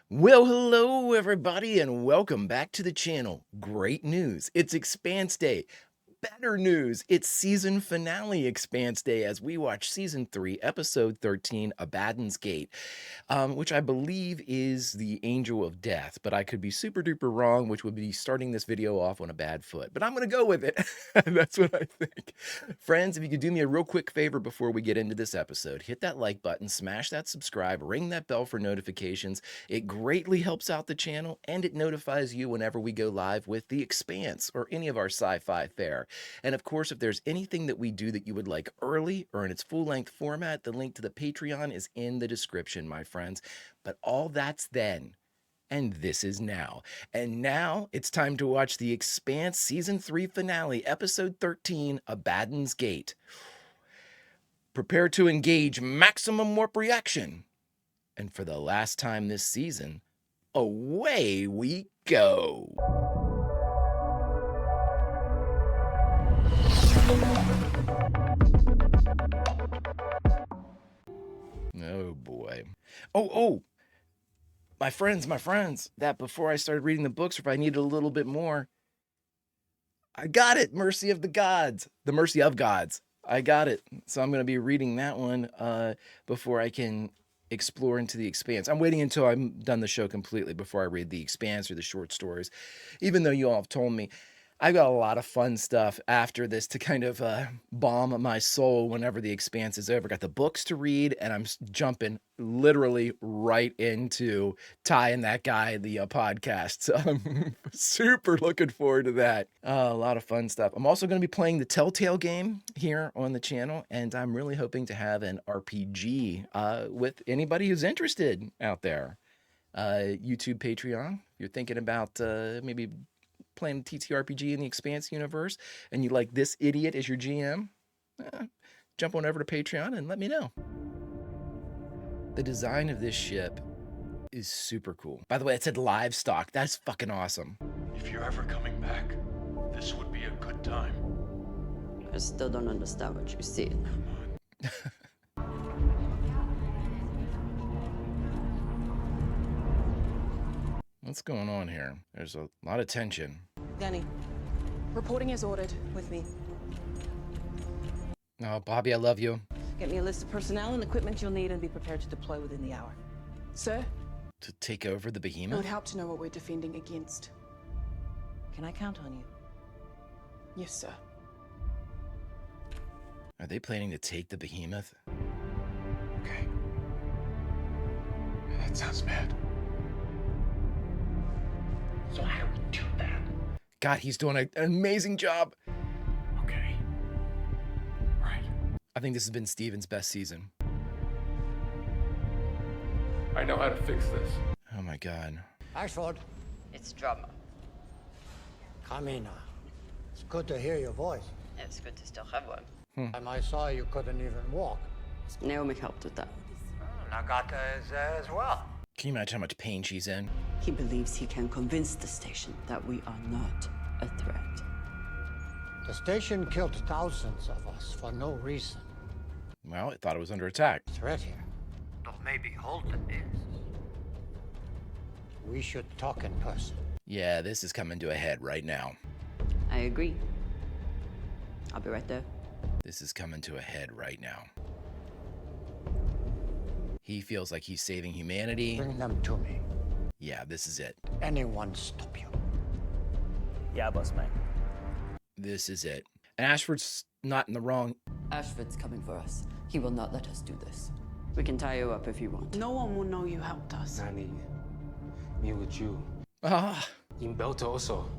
Well, hello everybody and welcome back to the channel. Great news, it's Expanse Day. Better news, it's season finale Expanse Day as we watch season 3, episode 13, Abaddon's Gate, which I believe is the Angel of Death, but I could be super duper wrong, which would be starting this video off on a bad foot, but I'm gonna go with it. That's what I think. Friends, if you could do me a real quick favor before we get into this episode, hit that like button, smash that subscribe, ring that bell for notifications. It greatly helps out the channel and it notifies you whenever we go live with The Expanse or any of our sci-fi fare. And of course, if there's anything that we do that you would like early or in its full-length format, the link to the Patreon is in the description, my friends. But all that's then, and this is now. And now it's time to watch The Expanse Season 3 finale, Episode 13, Abaddon's Gate. Prepare to engage maximum warp reaction. And for the last time this season, away we go. Oh boy. Oh, my friends, that before I started reading the books, or if I needed a little bit more, I got it. Mercy of the Gods. The Mercy of Gods. I got it. So I'm going to be reading that one before I can explore into The Expanse. I'm waiting until I'm done the show completely before I read The Expanse or the short stories, even though you all have told me I've got a lot of fun stuff after this to kind of balm my soul whenever The Expanse is over. Got the books to read, and I'm jumping literally right into Ty and That Guy, the podcast. So I'm super looking forward to that. A lot of fun stuff. I'm also going to be playing the Telltale game here on the channel, and I'm really hoping to have an RPG with anybody who's interested out there. YouTube, Patreon. If you're thinking about maybe playing TTRPG in the Expanse universe, and you like this idiot as your GM, jump on over to Patreon and let me know. The design of this ship is super cool. By the way, it said livestock. That's fucking awesome. If you're ever coming back, this would be a good time. I still don't understand what you see. What's going on here? There's a lot of tension. Danny, reporting as ordered with me. Oh, Bobby, I love you. Get me a list of personnel and equipment you'll need and be prepared to deploy within the hour. Sir? To take over the It behemoth? would help to know what we're defending against. Can I count on you? Yes, sir. Are they planning to take the behemoth? Okay. That sounds bad. So how do we do that? God, he's doing an amazing job. Okay. Right. I think this has been Steven's best season. I know how to fix this. Oh my God. Ashford, It's drama. come in. It's good to hear your voice. It's good to still have one. Time I saw you couldn't even walk. Naomi helped with that. Nagata is there as well. Can you imagine how much pain she's in? He believes he can convince the station that we are not a threat. The station killed thousands of us for no reason. Well, I thought it was under attack. Threat here. Though maybe Holton is. We should talk in person. Yeah, this is coming to a head right now. I agree. I'll be right there. This is coming to a head right now. He feels like he's saving humanity. Bring them to me. Yeah, this is it. Anyone stop you? Yeah, boss man. This is it. And Ashford's not in the wrong. Ashford's coming for us. He will not let us do this. We can tie you up if you want. No one will know you helped us. Nani, me with you. Ah, In Belta also.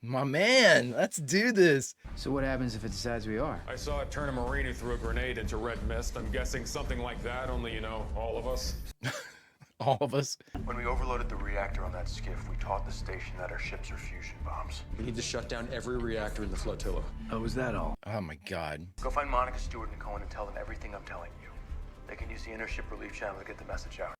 my man, let's do this. So what happens if it decides we are? I saw it turn a Marine who threw a grenade into red mist. I'm guessing something like that, only, you know, all of us. All of us. When we overloaded the reactor on that skiff, we taught the station that our ships are fusion bombs. We need to shut down every reactor in the flotilla. Oh, was that all? Oh my God. Go find Monica, Stewart, and Cohen and tell them everything I'm telling you. They can use the intership relief channel to get the message out.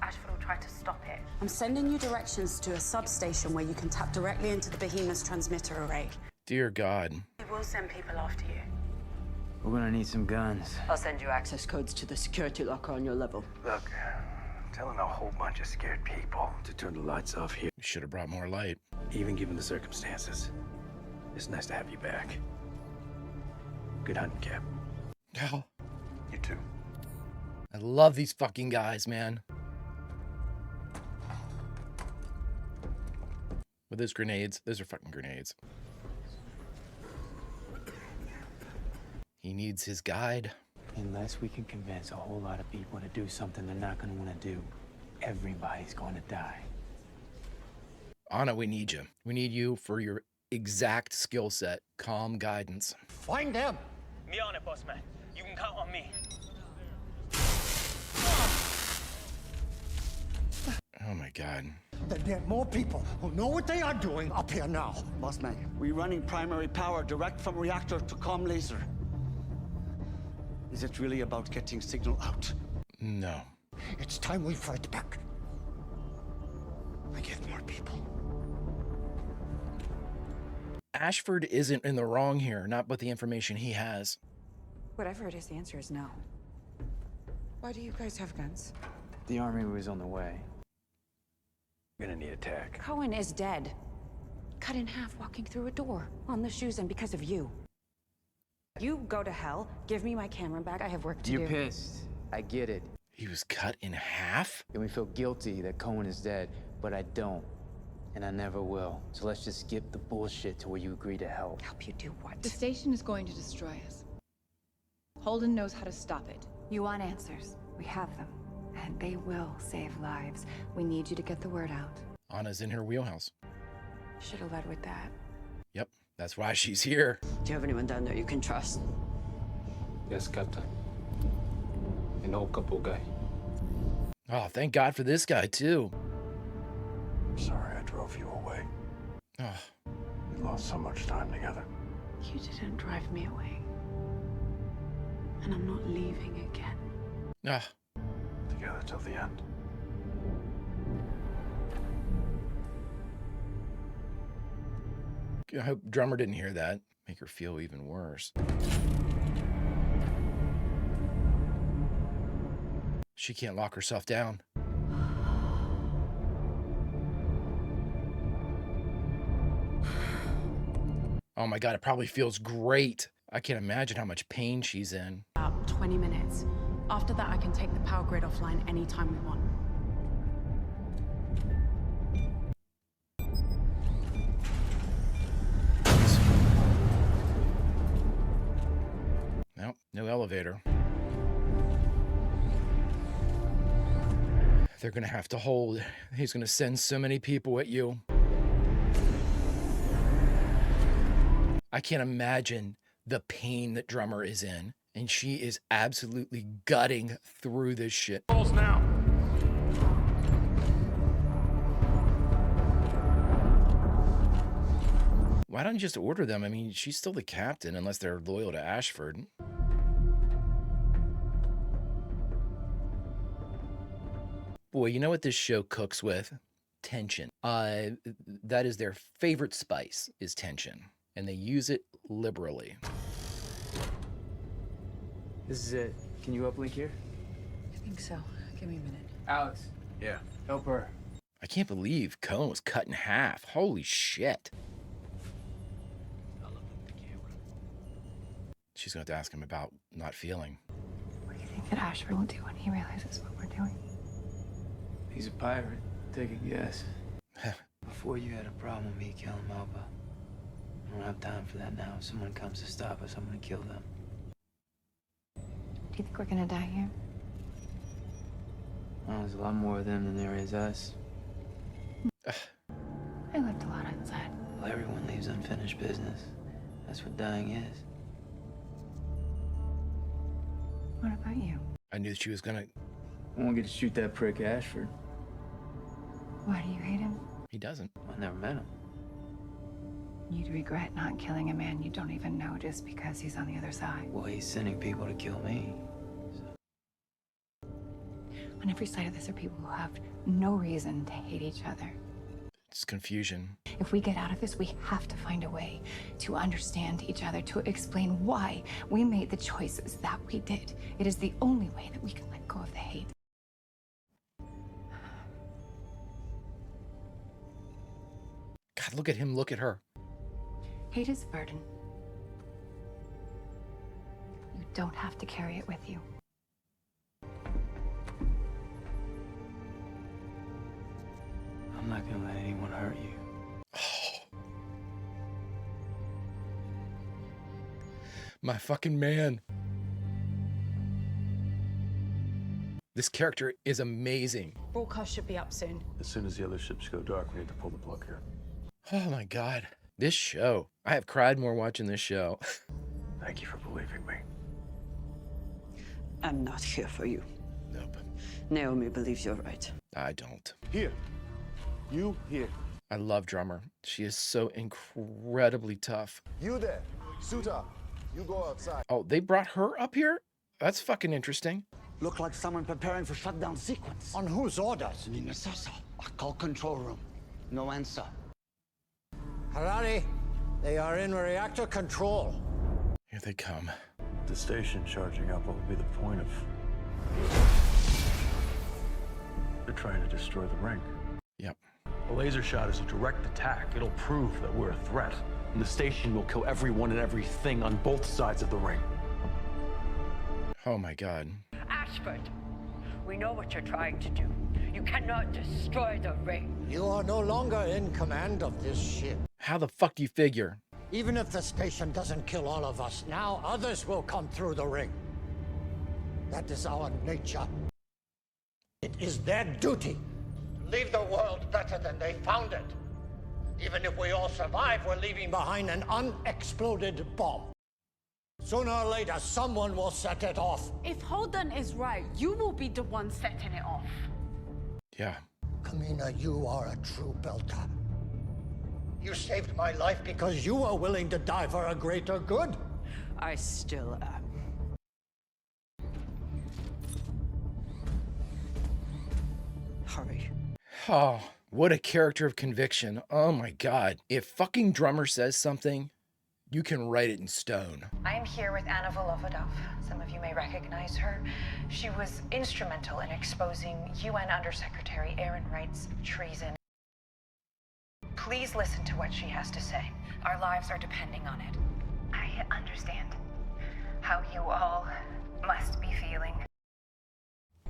Ashford will try to stop it. I'm sending you directions to a substation where you can tap directly into the Behemoth's transmitter array. Dear God. We will send people after you. We're gonna need some guns. I'll send you access codes to the security locker on your level. Look, I'm telling a whole bunch of scared people To turn the lights off here, We should have brought more light. even given the circumstances. It's nice to have you back. Good hunting, Cap. Oh, You too. I love these fucking guys, man. With those grenades, those are fucking grenades. He needs his guide. Unless we can convince a whole lot of people to do something they're not gonna want to do, everybody's gonna die. Anna, we need you. We need you for your exact skill set. Calm guidance. Find them! Me on it, boss man. You can count on me. Oh my God. There are more people who know what they are doing up here now. Boss man, we're running primary power direct from reactor to comm laser. Is it really about getting signal out? No. It's time we fight back. I get more people. Ashford isn't in the wrong here, not with the information he has. Whatever it is, the answer is no. Why do you guys have guns? The army was on the way. We're gonna need a tech. Cohen is dead. Cut in half walking through a door. On the shoes and because of you. You go to hell. Give me my camera back. I have work to do. You're pissed. I get it. He was cut in half? And we feel guilty that Cohen is dead, but I don't. And I never will. So let's just skip the bullshit to where you agree to help. Help you do what? The station is going to destroy us. Holden knows how to stop it. You want answers. We have them. And they will save lives. We need you to get the word out. Anna's in her wheelhouse. Should have led with that. Yep, that's why she's here. Do you have anyone down there you can trust? Yes, Captain. An old couple guy. Oh, thank God for this guy, too. Sorry I drove you away. Oh, We lost so much time together. You didn't drive me away. And I'm not leaving again. ah, Together till the end. I hope Drummer didn't hear that. Make her feel even worse. She can't lock herself down. Oh my God, it probably feels great. I can't imagine how much pain she's in. About 20 minutes. After that, I can take the power grid offline anytime we want. Nope, no elevator. They're gonna have to hold. He's gonna send so many people at you. I can't imagine the pain that Drummer is in. And she is absolutely gutting through this shit. Now. Why don't you just order them? I mean, she's still the captain unless they're loyal to Ashford. Boy, you know what this show cooks with? Tension. That is their favorite spice, is tension. And they use it liberally. This is it. Can you uplink here? I think so. Give me a minute. Alex. Yeah. Help her. I can't believe Cohen was cut in half. Holy shit. She's going to have to ask him about not feeling. What do you think that Ashford will do when he realizes what we're doing? He's a pirate. Take a guess. Before you had a problem with me killing Malva. I don't have time for that now. If someone comes to stop us, I'm gonna kill them. Do you think we're gonna die here? Well, there's a lot more of them than there is us. I left a lot inside. Well, everyone leaves unfinished business. That's what dying is. What about you? I knew she was going to... I won't get to shoot that prick Ashford. Why do you hate him? He doesn't. I never met him. You'd regret not killing a man you don't even know just because he's on the other side. Well, he's sending people to kill me. On every side of this are people who have no reason to hate each other. It's confusion. If we get out of this, we have to find a way to understand each other, to explain why we made the choices that we did. It is the only way that we can let go of the hate. God, look at him, look at her. Hate is a burden. You don't have to carry it with you. I'm not gonna let anyone hurt you. My fucking man. This character is amazing. Broadcast should be up soon. As soon as the other ships go dark, we need to pull the plug here. Oh my God. This show. I have cried more watching this show. Thank you for believing me. I'm not here for you. Nope. Naomi believes you're right. I don't. Here. You here. I love Drummer. She is so incredibly tough. You there. Suit up. You go outside. Oh, they brought her up here? That's fucking interesting. Look like someone preparing for shutdown sequence. On whose orders? Minnesota. I call control room. No answer. Harari, they are in reactor control. Here they come. The station charging up, what would be the point of... They're trying to destroy the ring. Yep. A laser shot is a direct attack. It'll prove that we're a threat. And the station will kill everyone and everything on both sides of the ring. Oh my God. Ashford, we know what you're trying to do. You cannot destroy the ring. You are no longer in command of this ship. How the fuck do you figure? Even if the station doesn't kill all of us, now others will come through the ring. That is our nature. It is their duty to leave the world better than they found it. Even if we all survive, we're leaving behind an unexploded bomb. Sooner or later, someone will set it off. If Holden is right, you will be the one setting it off. Yeah. Kamina, you are a true belter. You saved my life because you were willing to die for a greater good. I still am. Hurry. Oh, what a character of conviction. Oh my God. If fucking Drummer says something, you can write it in stone. I am here with Anna Volovodov. Some of you may recognize her. She was instrumental in exposing UN Undersecretary Aaron Wright's treason. Please listen to what she has to say. Our lives are depending on it. I understand how you all must be feeling.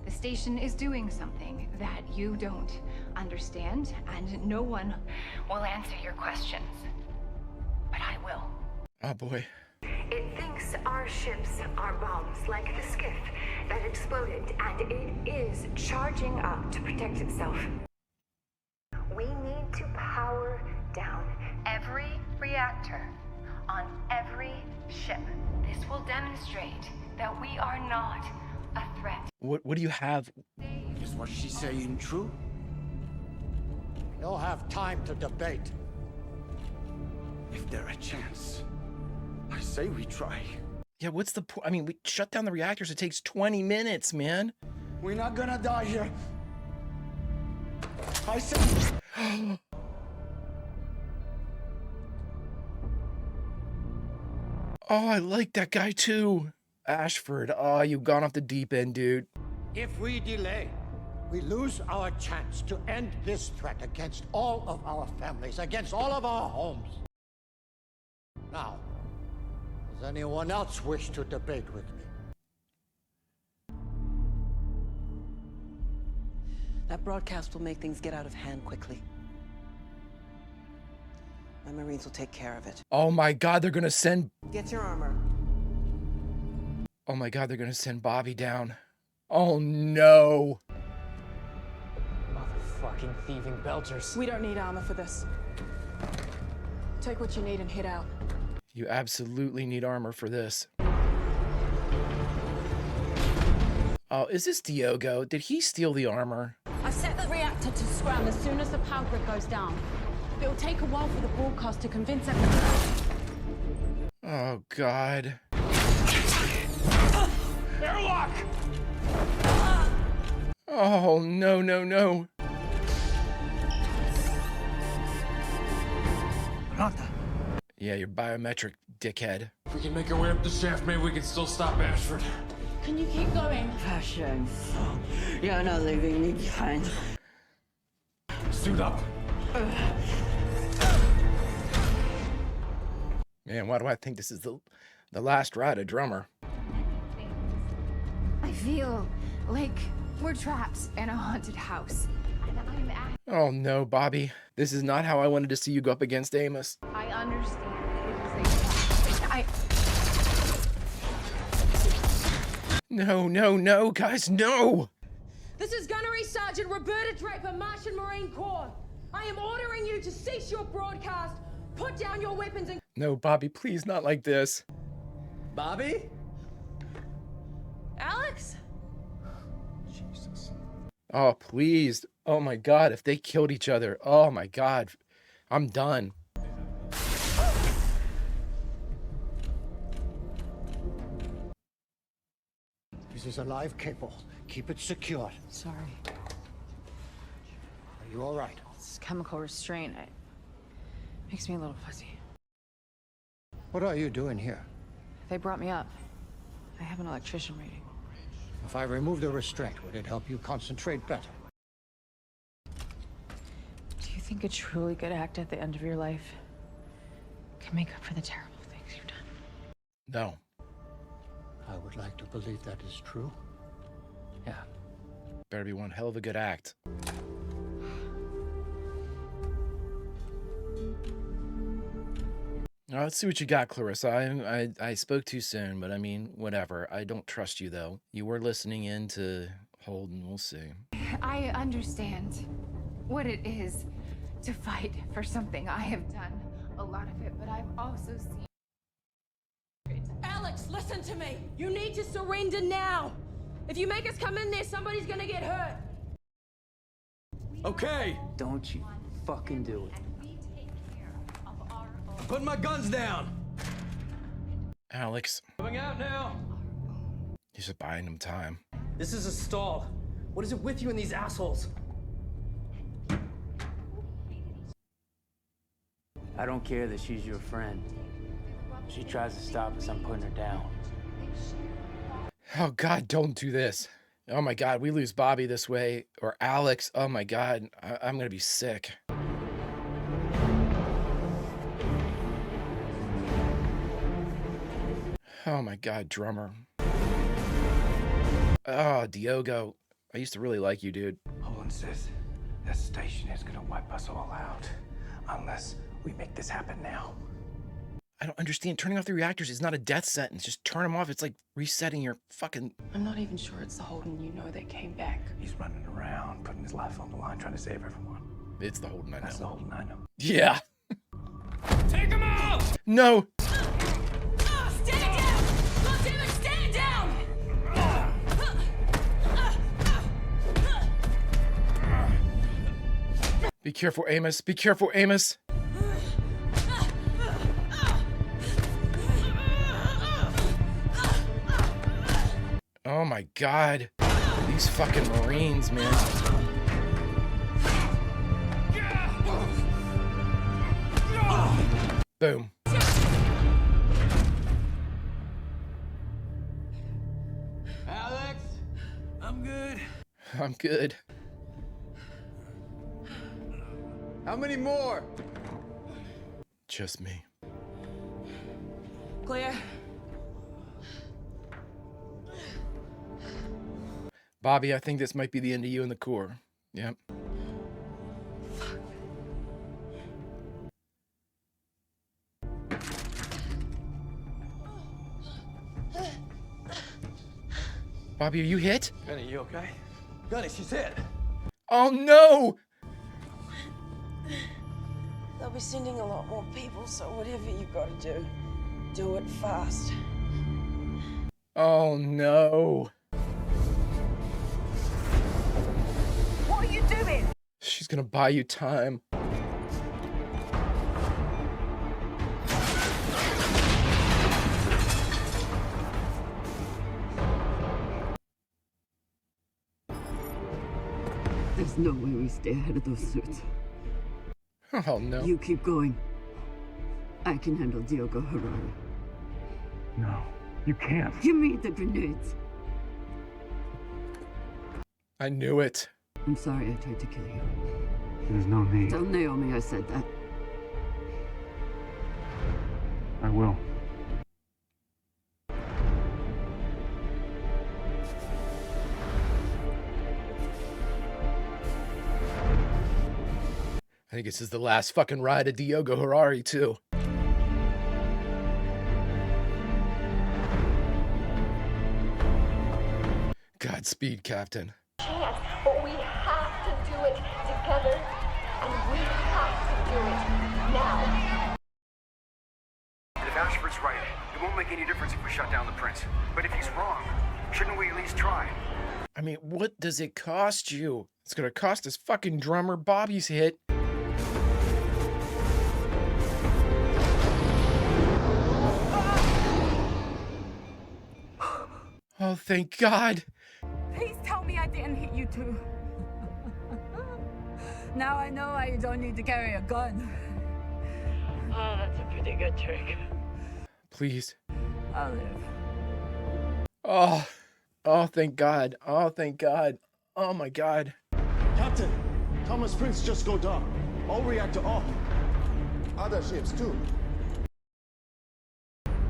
The station is doing something that you don't understand, and no one will answer your questions. But I will. Oh boy. It thinks our ships are bombs like the skiff that exploded, and it is charging up to protect itself. We need to power down every reactor on every ship. This will demonstrate that we are not a threat. What do you have? Is what she's saying true? We don't have time to debate. If there's a chance, I say we try. Yeah, what's the point? I mean, we shut down the reactors. It takes 20 minutes, man. We're not gonna die here. I say... Oh, I like that guy too. Ashford. Oh, you've gone off the deep end, dude. If we delay, we lose our chance to end this threat against all of our families, against all of our homes. Now, does anyone else wish to debate with me? That broadcast will make things get out of hand quickly. My Marines will take care of it. Oh my God, they're gonna send... Get your armor. Oh my God, they're gonna send Bobby down. Oh no. Motherfucking thieving belters. We don't need armor for this. Take what you need and head out. You absolutely need armor for this. Oh, is this Diogo? Did he steal the armor? I've set the reactor to scram as soon as the power grid goes down. It'll take a while for the broadcast to convince everyone. Oh God. Airlock! Oh no, no, no. Yeah, you're biometric, dickhead. If we can make our way up the shaft, maybe we can still stop Ashford. Can you keep going? Passion. You're not leaving me behind. Suit up. Man, why do I think this is the last ride of Drummer? I feel like we're trapped in a haunted house. And I'm at... Oh no, Bobby. This is not how I wanted to see you go up against Amos. I understand. It is a... No, guys, no! This is Gunnery Sergeant Roberta Draper, Martian Marine Corps. I am ordering you to cease your broadcast, put down your weapons and... No, Bobby, please, not like this. Bobby? Alex? Jesus. Oh, please. Oh my God, if they killed each other. Oh my God. I'm done. This is a live cable. Keep it secure. Sorry. Are you all right? It's chemical restraint. It makes me a little fuzzy. What are you doing here? They brought me up. I have an electrician reading. If I remove the restraint, would it help you concentrate better? Do you think a truly good act at the end of your life can make up for the terrible things you've done? No. I would like to believe that is true. Yeah. Better be one hell of a good act. Now, let's see what you got, Clarissa. I spoke too soon, but I mean, whatever. I don't trust you, though. You were listening in to Holden. We'll see. I understand what it is to fight for something. I have done a lot of it, but I've also seen... Alex, listen to me. You need to surrender now. If you make us come in there, somebody's gonna get hurt. Okay. Don't you fucking do it. Put my guns down. Alex. Coming out now. You're just buying him time. This is a stall. What is it with you and these assholes? I don't care that she's your friend. If she tries to stop us, I'm putting her down. Oh, God, don't do this. Oh, my God, we lose Bobby this way. Or Alex. Oh, my God. I'm going to be sick. Oh, my God, Drummer. Oh, Diogo. I used to really like you, dude. Holden says that station is gonna wipe us all out. Unless we make this happen now. I don't understand. Turning off the reactors is not a death sentence. Just turn them off. It's like resetting your fucking... I'm not even sure it's the Holden you know that came back. He's running around, putting his life on the line, trying to save everyone. It's the Holden I know. That's the Holden I know. Yeah. Take him out! No! Stand down! God damn it, stand down! Be careful, Amos. Be careful, Amos. Oh my God. These fucking Marines, man. Boom. Alex, I'm good. I'm good. How many more? Just me. Clear. Bobby, I think this might be the end of you in the Corps. Yep. Bobby, are you hit? Gunny, you okay? Gunny, she's hit. Oh no! They'll be sending a lot more people, so whatever you gotta do it fast. Oh no. What are you doing? She's gonna buy you time. There's no way we stay ahead of those suits. Oh no. You keep going. I can handle Diogo Harari. No, you can't. Give me the grenades. I knew it. I'm sorry I tried to kill you. There's no need. Tell Naomi I said that. I will. I think this is the last fucking ride of Diogo Harari, too. Godspeed, Captain. Chance, but we have to do it together, and we have to do it now. If Ashford's right, it won't make any difference if we shut down the prince. But if he's wrong, shouldn't we at least try? I mean, what does it cost you? It's gonna cost us fucking drummer Bobby's hit. Oh, thank God. Please tell me I didn't hit you too. Now I know why you don't need to carry a gun. Oh, that's a pretty good trick. Please. I'll live. Oh, thank God. Oh, thank God. Oh my God. Captain, Thomas Prince just go down. All reactor off. Other ships too.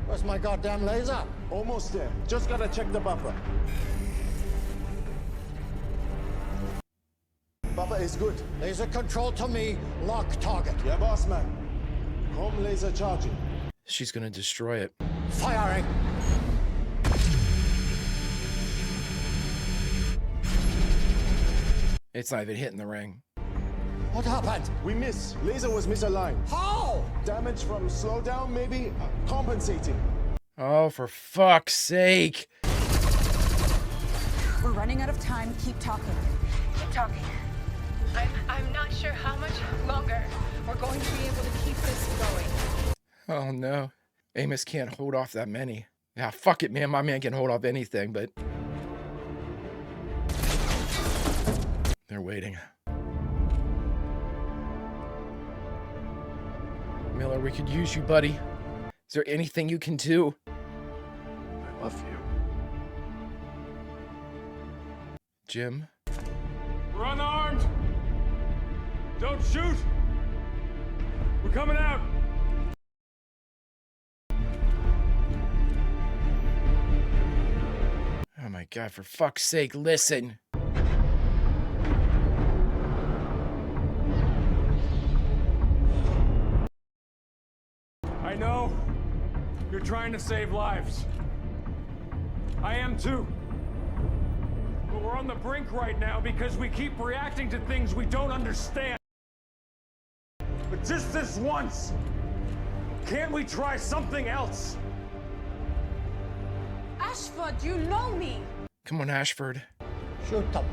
Where's my goddamn laser? Almost there. Just gotta check the buffer. Buffer is good. Laser control to me. Lock target. Yeah, boss man. Home laser charging. She's gonna destroy it. Firing. It's not even hitting the ring. What happened? We miss. Laser was misaligned. How? Damage from slowdown, maybe? Compensating. Oh, for fuck's sake. We're running out of time. Keep talking. Keep talking. I'm not sure how much longer we're going to be able to keep this going. Oh no. Amos can't hold off that many. Yeah, fuck it, man. My man can hold off anything, but... They're waiting. Miller, we could use you, buddy. Is there anything you can do? I love you. Jim? We're unarmed! Don't shoot! We're coming out! Oh my God, for fuck's sake, listen. I know you're trying to save lives. I am too. But we're on the brink right now because we keep reacting to things we don't understand. But just this once, can't we try something else? Ashford, you know me. Come on, Ashford. Shoot them.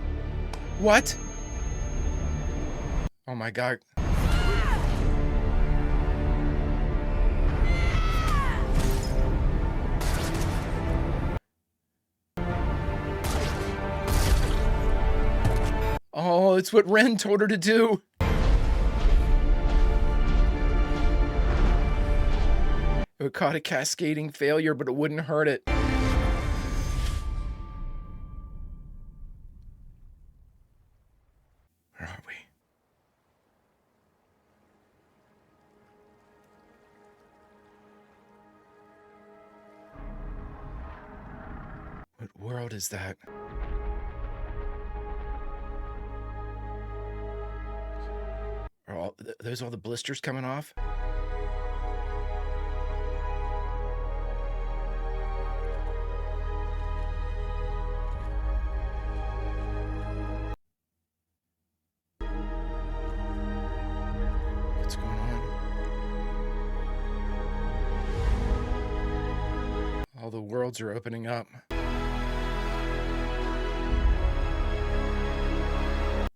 What? Oh my God. Oh, it's what Ren told her to do. It would cause a cascading failure, but it wouldn't hurt it. Where are we? What world is that? Are those all the blisters coming off? What's going on? All the worlds are opening up.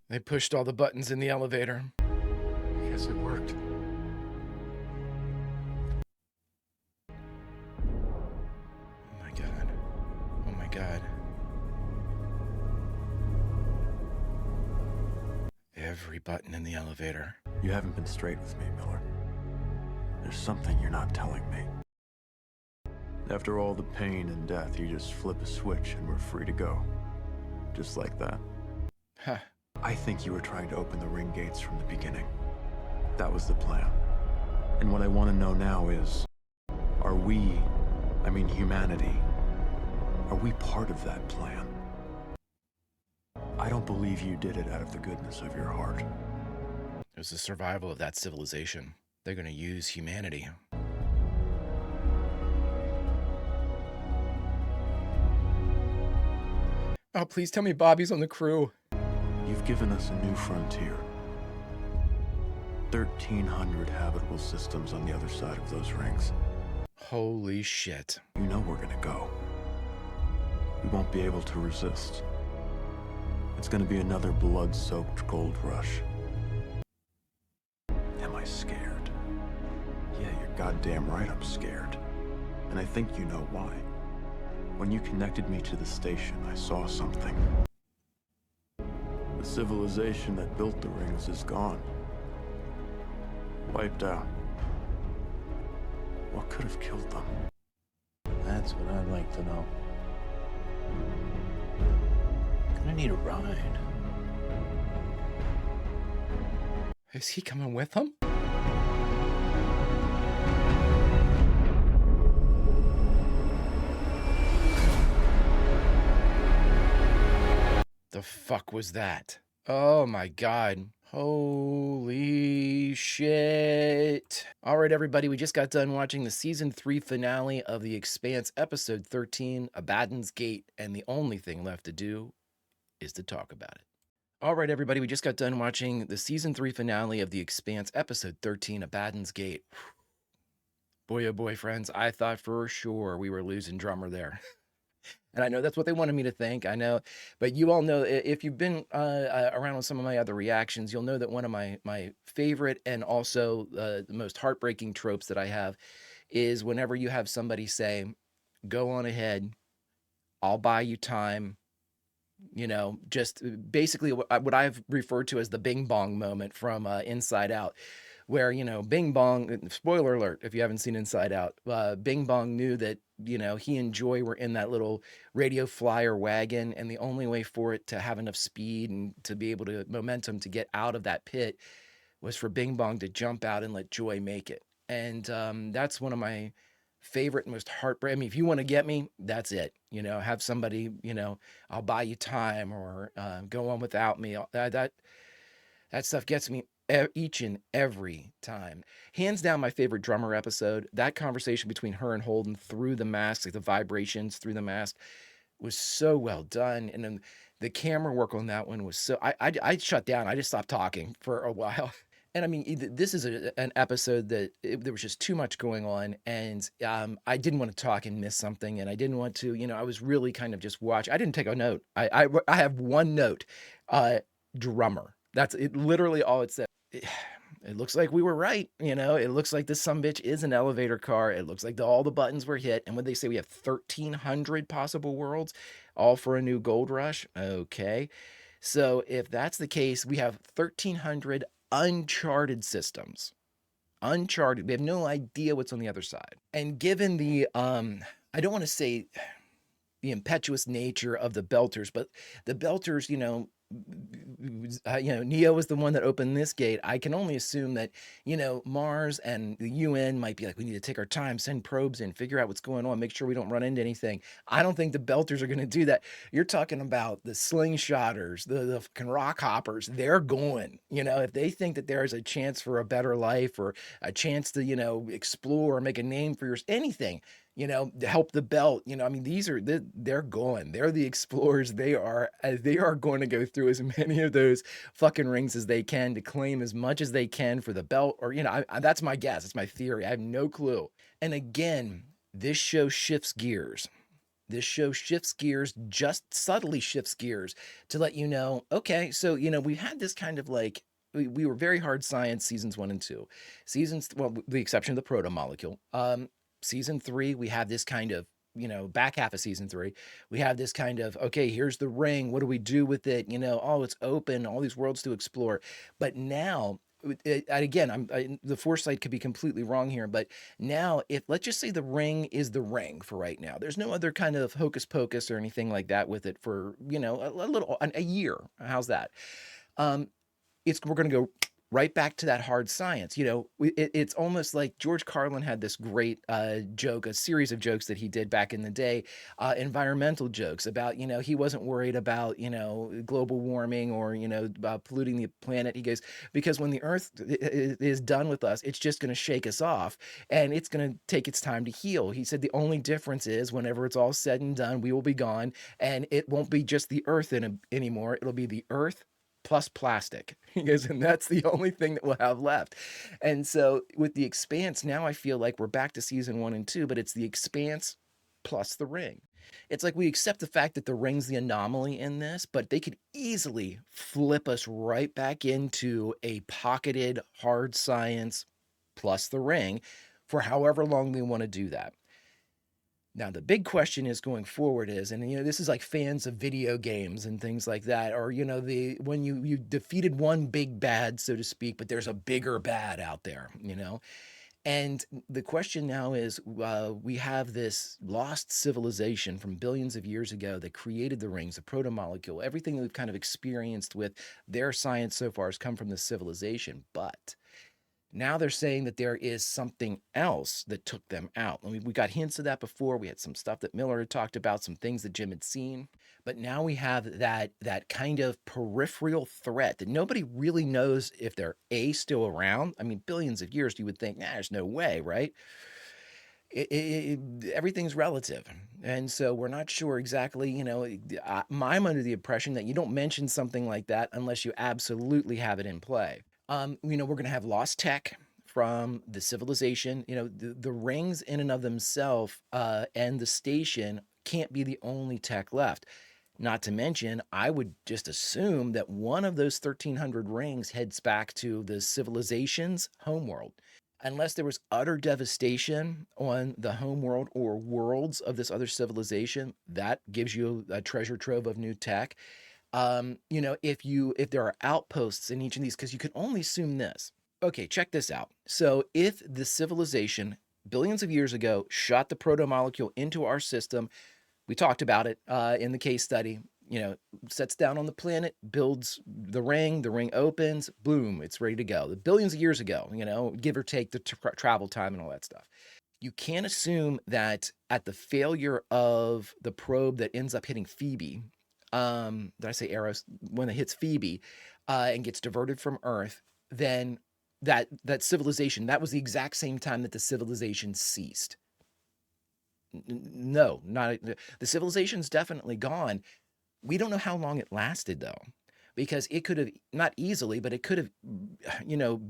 They pushed all the buttons in the elevator. I guess it worked. Oh my God. Oh my God. Every button in the elevator. You haven't been straight with me, Miller. There's something you're not telling me. After all the pain and death, you just flip a switch and we're free to go. Just like that. Huh. I think you were trying to open the ring gates from the beginning. That was the plan. And what I want to know now is, are we, I mean humanity, are we part of that plan? I don't believe you did it out of the goodness of your heart. It was the survival of that civilization. They're going to use humanity. Oh, please tell me Bobby's on the crew. You've given us a new frontier. 1,300 habitable systems on the other side of those rings. Holy shit. You know we're gonna go. We won't be able to resist. It's gonna be another blood-soaked gold rush. Am I scared? Yeah, you're goddamn right I'm scared. And I think you know why. When you connected me to the station, I saw something. The civilization that built the rings is gone. Wiped out. What could have killed them? That's what I'd like to know. Gonna need a ride. Is he coming with them? The fuck was that? Oh my god. Holy shit. All right, everybody, we just got done watching the season 3 finale of The Expanse, episode 13, Abaddon's Gate, and the only thing left to do is to talk about it. All right, everybody, we just got done watching the season 3 finale of The Expanse, episode 13, Abaddon's Gate. Boy, oh boy, friends, I thought for sure we were losing drummer there. And I know that's what they wanted me to think. I know, but you all know, if you've been around with some of my other reactions, you'll know that one of my favorite and also the most heartbreaking tropes that I have is whenever you have somebody say, go on ahead, I'll buy you time. You know, just basically what I've referred to as the Bing Bong moment from Inside Out, where, you know, Bing Bong, spoiler alert, if you haven't seen Inside Out, Bing Bong knew that, you know, he and Joy were in that little radio flyer wagon, and the only way for it to have enough speed and to be able to momentum to get out of that pit was for Bing Bong to jump out and let Joy make it. And that's one of my favorite, most heartbreaking. I mean, if you want to get me, that's it. You know, have somebody, you know, I'll buy you time, or go on without me. That stuff gets me each and every time. Hands down, my favorite drummer episode. That conversation between her and Holden through the mask, like the vibrations through the mask, was so well done. And then the camera work on that one was so. I shut down. I just stopped talking for a while. And I mean, this is an episode that there was just too much going on, and I didn't want to talk and miss something, and I didn't want to, you know, I was really kind of just watching. I didn't take a note. I have one note, drummer. That's it. Literally all it said. It looks like we were right. You know, it looks like this sumbitch is an elevator car. It looks like all the buttons were hit. And when they say we have 1,300 possible worlds, all for a new gold rush. Okay. So if that's the case, we have 1,300 uncharted systems. Uncharted. We have no idea what's on the other side. And given the, I don't want to say the impetuous nature of the Belters, but the Belters, you know, Neo was the one that opened this gate. I can only assume that, you know, Mars and the UN might be like, we need to take our time, send probes in, figure out what's going on, make sure we don't run into anything. I don't think the Belters are going to do that. You're talking about the slingshotters, the rock hoppers. They're going, you know, if they think that there's a chance for a better life or a chance to, you know, explore or make a name for yours, anything, you know, to help the belt, you know, I mean, they're going, they're the explorers. They are going to go through as many of those fucking rings as they can to claim as much as they can for the belt, or, you know, that's my guess. It's my theory. I have no clue. And again, this show shifts gears. This show shifts gears, just subtly shifts gears to let you know, okay, so, you know, we had this kind of like, we were very hard science seasons 1 and 2. Well, with the exception of the proto molecule. Season 3, we have this kind of, you know, back half of season 3, we have this kind of, okay, here's the ring. What do we do with it? You know, oh, it's open, all these worlds to explore. But now And again, the foresight could be completely wrong here, but now if let's just say the ring is the ring for right now, there's no other kind of hocus pocus or anything like that with it for, a year. How's that? Um, we're going to go right back to that hard science. It's almost like George Carlin had this great joke, a series of jokes that he did back in the day, environmental jokes about, he wasn't worried about, global warming or, polluting the planet. He goes, because when the earth is done with us, it's just going to shake us off and it's going to take its time to heal. He said the only difference is whenever it's all said and done, we will be gone and it won't be just the earth anymore. It'll be the earth plus plastic. He goes, and that's the only thing that we'll have left. And so with the Expanse, now I feel like we're back to season 1 and 2, but it's the Expanse plus the ring. It's like we accept the fact that the ring's the anomaly in this, but they could easily flip us right back into a pocketed hard science plus the ring for however long we want to do that. Now, the big question is going forward is, and this is like fans of video games and things like that, or when you defeated one big bad, so to speak, but there's a bigger bad out there, And the question now is, we have this lost civilization from billions of years ago that created the rings, the proto-molecule. Everything that we've kind of experienced with their science so far has come from this civilization, but now they're saying that there is something else that took them out. I mean, we got hints of that before. We had some stuff that Miller had talked about, some things that Jim had seen. But now we have that kind of peripheral threat that nobody really knows if they're still around. I mean, billions of years, you would think, there's no way, right? Everything's relative. And so we're not sure exactly, I'm under the impression that you don't mention something like that unless you absolutely have it in play. We're going to have lost tech from the civilization. The rings in and of themselves and the station can't be the only tech left. Not to mention, I would just assume that one of those 1,300 rings heads back to the civilization's homeworld. Unless there was utter devastation on the homeworld or worlds of this other civilization, that gives you a treasure trove of new tech. If there are outposts in each of these, because you can only assume this. Okay, check this out. So if the civilization billions of years ago shot the proto-molecule into our system, we talked about it in the case study, sets down on the planet, builds the ring opens, boom, it's ready to go. The billions of years ago, give or take the travel time and all that stuff. You can't assume that at the failure of the probe that ends up hitting Phoebe, did I say Eros? When it hits Phoebe and gets diverted from Earth, then that civilization, that was the exact same time that the civilization ceased. No, not the civilization's definitely gone. We don't know how long it lasted though, because it could have, not easily, but it could have,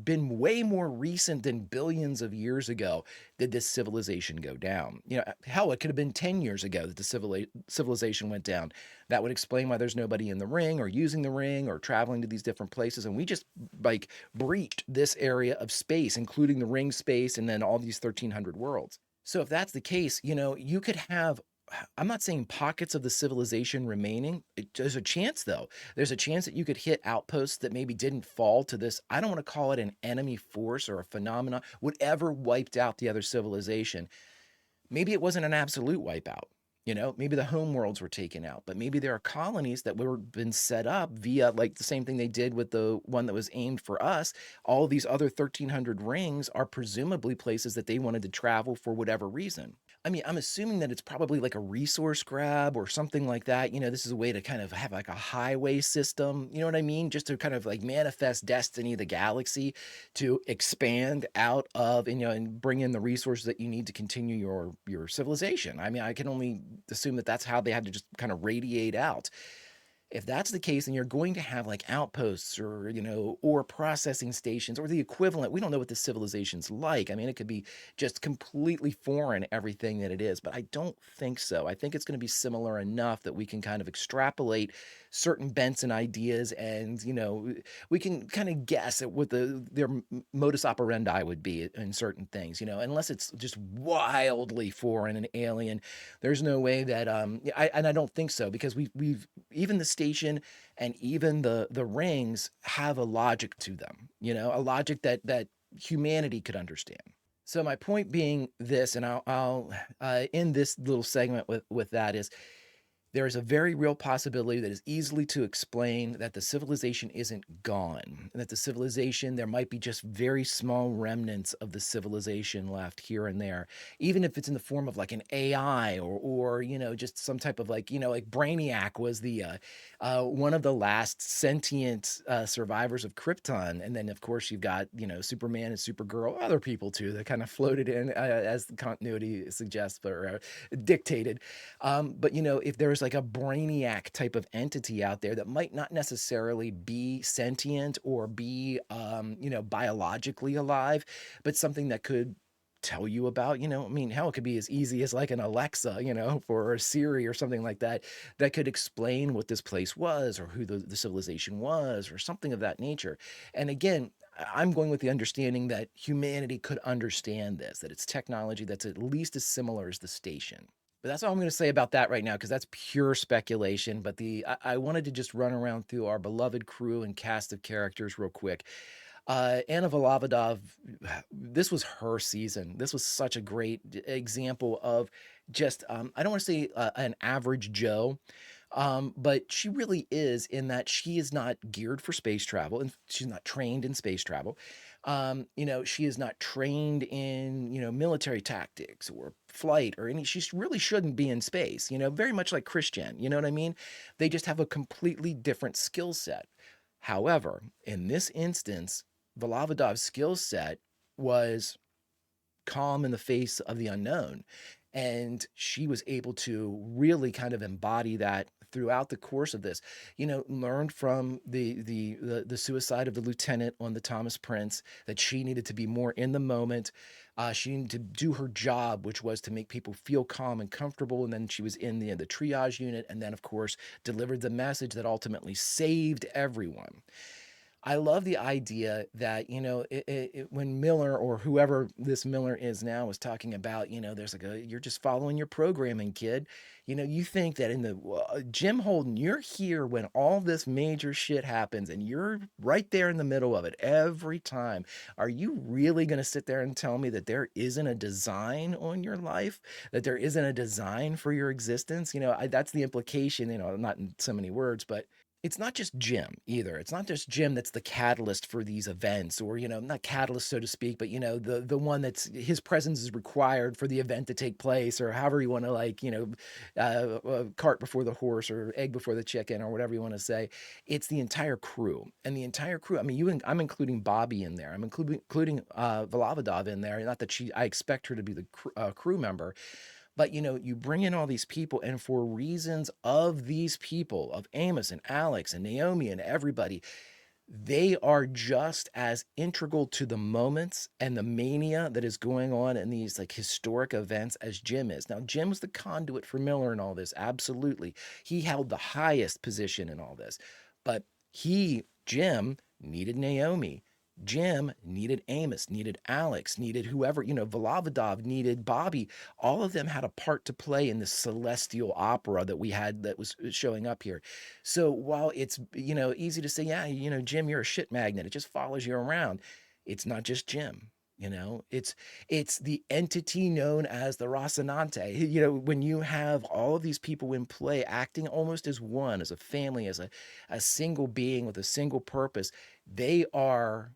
been way more recent than billions of years ago did this civilization go down. Hell, it could have been 10 years ago that the civilization went down. That would explain why there's nobody in the ring or using the ring or traveling to these different places. And we just breached this area of space, including the ring space and then all these 1,300 worlds. So if that's the case, you could have, I'm not saying pockets of the civilization remaining. There's a chance, though. There's a chance that you could hit outposts that maybe didn't fall to this. I don't want to call it an enemy force or a phenomena, whatever wiped out the other civilization. Maybe it wasn't an absolute wipeout. Maybe the home worlds were taken out, but maybe there are colonies that were been set up via the same thing they did with the one that was aimed for us. All of these other 1,300 rings are presumably places that they wanted to travel for whatever reason. I mean, I'm assuming that it's probably like a resource grab or something like that. This is a way to kind of have like a highway system, you know what I mean? Just to kind of manifest destiny of the galaxy, to expand out of, and bring in the resources that you need to continue your civilization. I mean, I can only assume that that's how they had to just kind of radiate out. If that's the case, then you're going to have outposts or, or processing stations or the equivalent. We don't know what the civilization's like. I mean, it could be just completely foreign, everything that it is, but I don't think so. I think it's going to be similar enough that we can kind of extrapolate certain bents and ideas, and we can kind of guess at what their modus operandi would be in certain things, unless it's just wildly foreign and alien. There's no way that I don't think so, because we've even the station and even the rings have a logic to them, a logic that humanity could understand. So my point being this, and I'll end this little segment with that, is there is a very real possibility that is easily to explain that the civilization isn't gone, and that the civilization, there might be just very small remnants of the civilization left here and there, even if it's in the form of like an AI, or just some type of like Brainiac was the one of the last sentient survivors of Krypton, and then of course you've got Superman and Supergirl, other people too that kind of floated in as the continuity suggests, or dictated. But if there's like a Brainiac type of entity out there that might not necessarily be sentient or be biologically alive, but something that could tell you about, hell, it could be as easy as like an Alexa, for Siri or something like that, that could explain what this place was, or who the civilization was, or something of that nature. And again, I'm going with the understanding that humanity could understand this, that it's technology that's at least as similar as the station. But that's all I'm going to say about that right now, because that's pure speculation. But I wanted to just run around through our beloved crew and cast of characters real quick. Anna Volavadov, this was her season. This was such a great example of just, I don't want to say an average Joe, but she really is, in that she is not geared for space travel, and she's not trained in space travel. She is not trained in, military tactics or flight or any, she really shouldn't be in space, very much like Christian, you know what I mean? They just have a completely different skill set. However, in this instance, Volavadov's skill set was calm in the face of the unknown. And she was able to really kind of embody that throughout the course of this. Learned from the suicide of the lieutenant on the Thomas Prince, that she needed to be more in the moment. She needed to do her job, which was to make people feel calm and comfortable. And then she was in the triage unit, and then of course delivered the message that ultimately saved everyone. I love the idea that, when Miller, or whoever this Miller is now, was talking about, there's like you're just following your programming, kid. You think that in the Jim Holden, you're here when all this major shit happens, and you're right there in the middle of it every time. Are you really going to sit there and tell me that there isn't a design on your life, that there isn't a design for your existence? That's the implication, not in so many words, but it's not just Jim either. It's not just Jim that's the catalyst for these events, or, not catalyst, so to speak, but, the one that's, his presence is required for the event to take place, or however you want to, cart before the horse, or egg before the chicken, or whatever you want to say. It's the entire crew. And the entire crew, I'm including Bobby in there. I'm including Volavadov in there. Not that I expect her to be the crew member. But, you bring in all these people, and for reasons of these people, of Amos and Alex and Naomi and everybody, they are just as integral to the moments and the mania that is going on in these like historic events as Jim is. Now, Jim was the conduit for Miller in all this. Absolutely. He held the highest position in all this. But Jim, needed Naomi. Jim needed Amos, needed Alex, needed whoever, Volavadov needed Bobby. All of them had a part to play in this celestial opera that we had that was showing up here. So while it's, easy to say, yeah, Jim, you're a shit magnet, it just follows you around. It's not just Jim. It's the entity known as the Rocinante. When you have all of these people in play, acting almost as one, as a family, as a single being with a single purpose, they are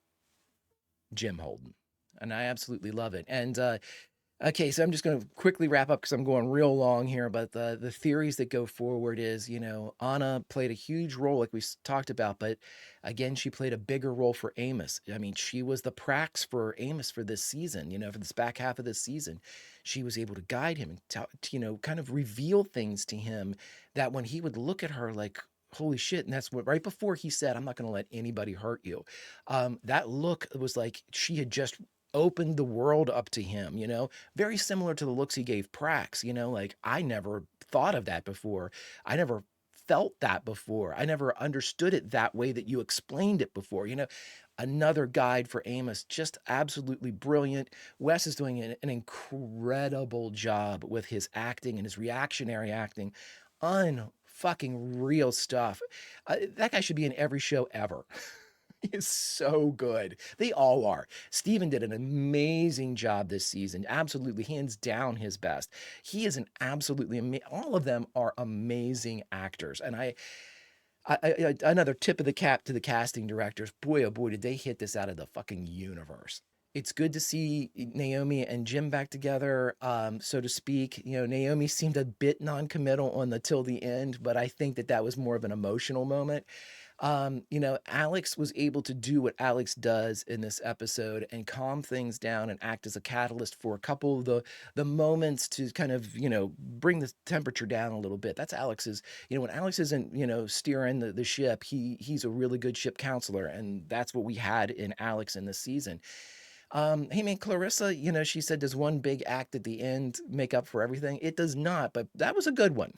Jim Holden. And I absolutely love it. And okay, so I'm just going to quickly wrap up because I'm going real long here. But the theories that go forward is, Anna played a huge role, like we talked about. But again, she played a bigger role for Amos. She was the prax for Amos for this season, for this back half of this season. She was able to guide him and, kind of reveal things to him that when he would look at her like, holy shit. And that's what, right before he said, I'm not going to let anybody hurt you. That look was like she had just opened the world up to him, very similar to the looks he gave Prax, like I never thought of that before. I never felt that before. I never understood it that way that you explained it before. You know, another guide for Amos, just absolutely brilliant. Wes is doing an incredible job with his acting and his reactionary acting. Unfucking real stuff. That guy should be in every show ever. He is so good. They all are. Steven did an amazing job this season. Absolutely, hands down, his best. He is an absolutely all of them are amazing actors. And another tip of the cap to the casting directors. Boy, oh boy, did they hit this out of the fucking universe. It's good to see Naomi and Jim back together, so to speak. You know, Naomi seemed a bit non-committal on the till the end, but I think that was more of an emotional moment. You know, Alex was able to do what Alex does in this episode and calm things down and act as a catalyst for a couple of the moments to kind of, you know, bring the temperature down a little bit. That's Alex's, you know, when Alex isn't, you know, steering the ship, he's a really good ship counselor, and that's what we had in Alex in this season. Hey man, Clarissa, you know, she said, does one big act at the end make up for everything? It does not, but that was a good one.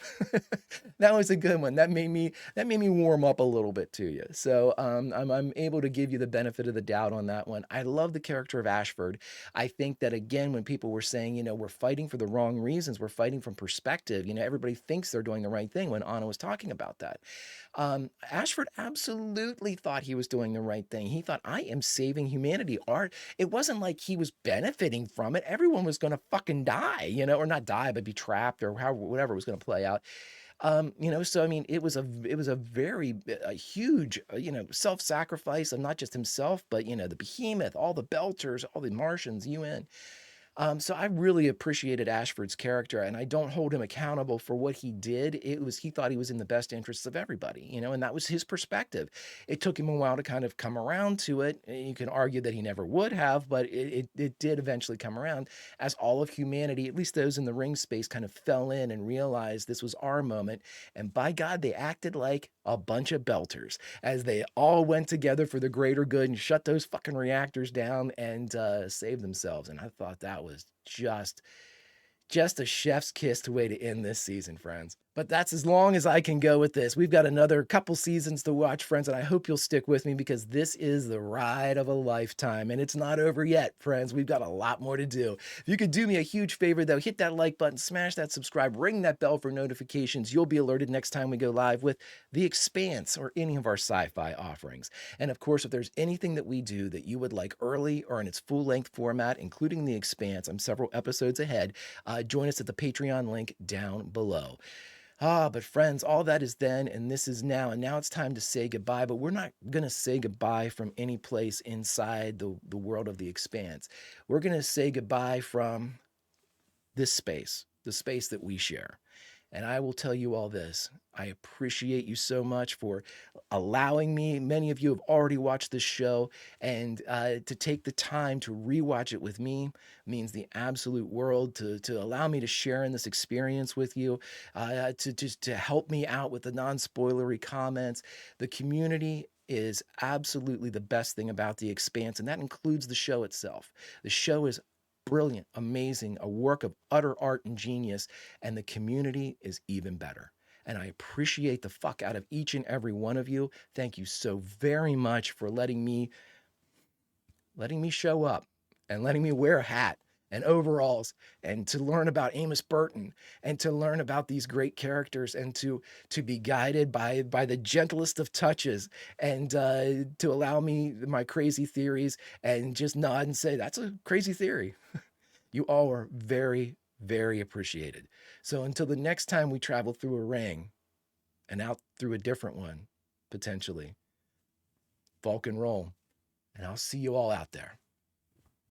That was a good one. That made me warm up a little bit to you. So I'm able to give you the benefit of the doubt on that one. I love the character of Ashford. I think that, again, when people were saying, you know, we're fighting for the wrong reasons, we're fighting from perspective, you know, everybody thinks they're doing the right thing when Anna was talking about that. Ashford absolutely thought he was doing the right thing. He thought, I am saving humanity. It wasn't like he was benefiting from it. Everyone was going to fucking die, you know, or not die, but be trapped or whatever was going to play out. You know, so I mean, it was a very a huge, you know, self-sacrifice of not just himself, but, you know, the behemoth, all the Belters, all the Martians, UN. So I really appreciated Ashford's character, and I don't hold him accountable for what he did. He thought he was in the best interests of everybody, you know, and that was his perspective. It took him a while to kind of come around to it. You can argue that he never would have, but it did eventually come around as all of humanity, at least those in the ring space, kind of fell in and realized this was our moment. And by God, they acted like a bunch of belters as they all went together for the greater good and shut those fucking reactors down and saved themselves. And I thought that was just a chef's kiss way to end this season, friends. But that's as long as I can go with this. We've got another couple seasons to watch, friends, and I hope you'll stick with me because this is the ride of a lifetime, and it's not over yet, friends. We've got a lot more to do. If you could do me a huge favor, though, hit that like button, smash that subscribe, ring that bell for notifications. You'll be alerted next time we go live with The Expanse or any of our sci-fi offerings. And of course, if there's anything that we do that you would like early or in its full-length format, including The Expanse, I'm several episodes ahead, join us at the Patreon link down below. But friends, all that is then, and this is now, and now it's time to say goodbye, but we're not going to say goodbye from any place inside the world of The Expanse. We're going to say goodbye from this space, the space that we share. And I will tell you all this. I appreciate you so much for allowing me. Many of you have already watched this show, and to take the time to rewatch it with me means the absolute world. To allow me to share in this experience with you, to help me out with the non-spoilery comments. The community is absolutely the best thing about The Expanse, and that includes the show itself. The show is brilliant, amazing, a work of utter art and genius, and the community is even better. And I appreciate the fuck out of each and every one of you. Thank you so very much for letting me show up and letting me wear a hat and overalls and to learn about Amos Burton and to learn about these great characters and to be guided by the gentlest of touches and to allow me my crazy theories and just nod and say, that's a crazy theory. You all are very, very appreciated. So until the next time we travel through a ring and out through a different one, potentially, Vulcan roll, and I'll see you all out there.